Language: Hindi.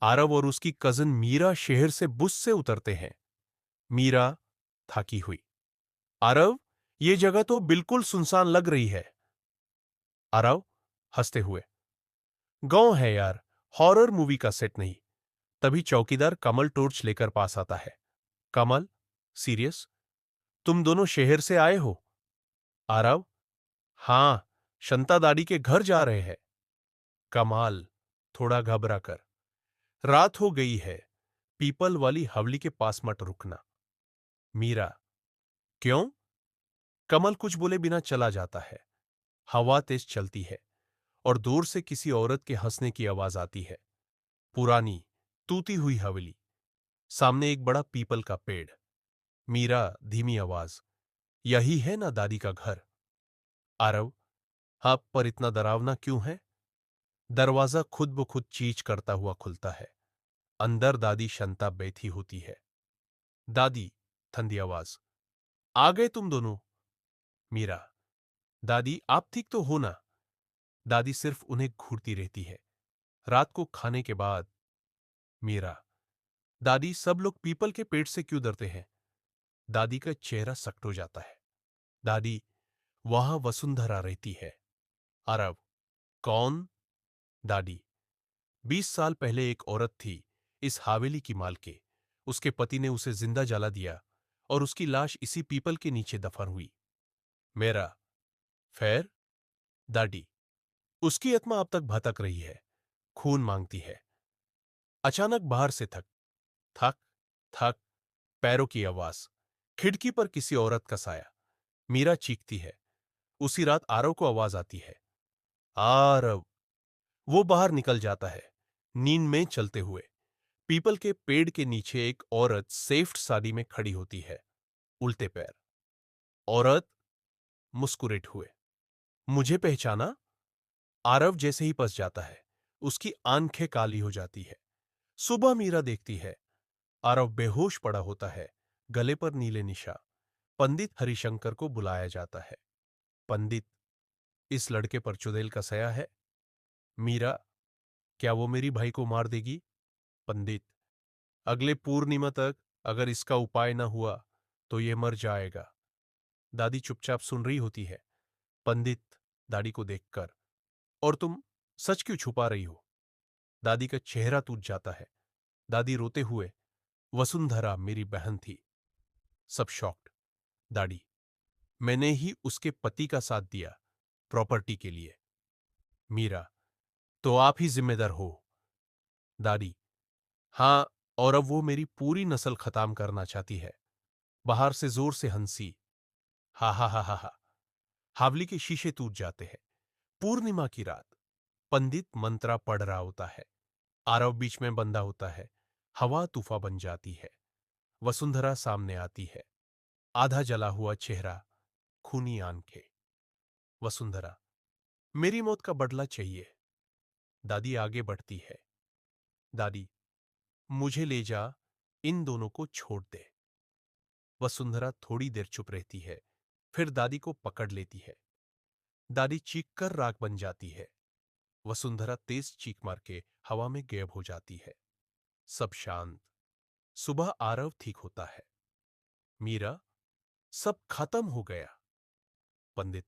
आरव और उसकी कजिन मीरा शहर से बस से उतरते हैं। मीरा थकी हुई। आरव, ये जगह तो बिल्कुल सुनसान लग रही है। आरव हंसते हुए, गांव है यार, हॉरर मूवी का सेट नहीं। तभी चौकीदार कमल टॉर्च लेकर पास आता है। कमल सीरियस, तुम दोनों शहर से आए हो? आरव, हां, शंता दादी के घर जा रहे हैं। कमाल थोड़ा घबरा कर, रात हो गई है, पीपल वाली हवली के पास मत रुकना। मीरा, क्यों? कमल कुछ बोले बिना चला जाता है। हवा तेज चलती है और दूर से किसी औरत के हंसने की आवाज आती है। पुरानी तूती हुई हवेली, सामने एक बड़ा पीपल का पेड़। मीरा धीमी आवाज, यही है ना दादी का घर? आरव, आप पर इतना डरावना क्यों है? दरवाजा खुद ब खुद चींच करता हुआ खुलता है। अंदर दादी शंता बैठी होती है। दादी ठंडी आवाज, आ गए तुम दोनों? मीरा, दादी आप ठीक तो हो ना? दादी सिर्फ उन्हें घूरती रहती है। रात को खाने के बाद। मीरा, दादी सब लोग पीपल के पेड़ से क्यों डरते हैं? दादी का चेहरा सख्त हो जाता है। दादी, वहां वसुंधरा रहती है। आरव, कौन? दादी, 20 साल पहले एक औरत थी इस हवेली की मालके। उसके पति ने उसे जिंदा जला दिया और उसकी लाश इसी पीपल के नीचे दफन हुई। मेरा, फिर? दादी, उसकी आत्मा अब तक भटक रही है, खून मांगती है। अचानक बाहर से थक थक थक पैरों की आवाज, खिड़की पर किसी औरत का साया। मीरा चीखती है। उसी रात आरव को आवाज आती है, आरव। वो बाहर निकल जाता है, नींद में चलते हुए। पीपल के पेड़ के नीचे एक औरत सेफ्ट साड़ी में खड़ी होती है, उल्टे पैर। औरत मुस्कुरेट हुए, मुझे पहचाना? आरव जैसे ही पस जाता है, उसकी आंखें काली हो जाती है। सुबह मीरा देखती है, आरव बेहोश पड़ा होता है, गले पर नीले निशान। पंडित हरिशंकर को बुलाया जाता है। पंडित, इस लड़के पर चुड़ैल का सया है। मीरा, क्या वो मेरी भाई को मार देगी? पंडित, अगले पूर्णिमा तक अगर इसका उपाय न हुआ तो ये मर जाएगा। दादी चुपचाप सुन रही होती है। पंडित दादी को देखकर, और तुम सच क्यों छुपा रही हो? दादी का चेहरा टूट जाता है। दादी रोते हुए, वसुंधरा मेरी बहन थी। सब शॉक्ड। दादी, मैंने ही उसके पति का साथ दिया, प्रॉपर्टी के लिए। मीरा, तो आप ही जिम्मेदार हो। दादी, हां, और अब वो मेरी पूरी नस्ल खत्म करना चाहती है। बाहर से जोर से हंसी, हा हा हा हा हा। हावली के शीशे टूट जाते हैं। पूर्णिमा की रात। पंडित मंत्रा पढ़ रहा होता है। आरव बीच में बंधा होता है। हवा तूफा बन जाती है। वसुंधरा सामने आती है, आधा जला हुआ चेहरा, खूनी आंखें। वसुंधरा, मेरी मौत का बदला चाहिए। दादी आगे बढ़ती है। दादी, मुझे ले जा, इन दोनों को छोड़ दे। वसुंधरा थोड़ी देर चुप रहती है, फिर दादी को पकड़ लेती है। दादी चीख कर राख बन जाती है। वसुंधरा तेज चीख मार के हवा में गायब हो जाती है। सब शांत। सुबह आरव ठीक होता है। मीरा, सब खत्म हो गया। पंडित,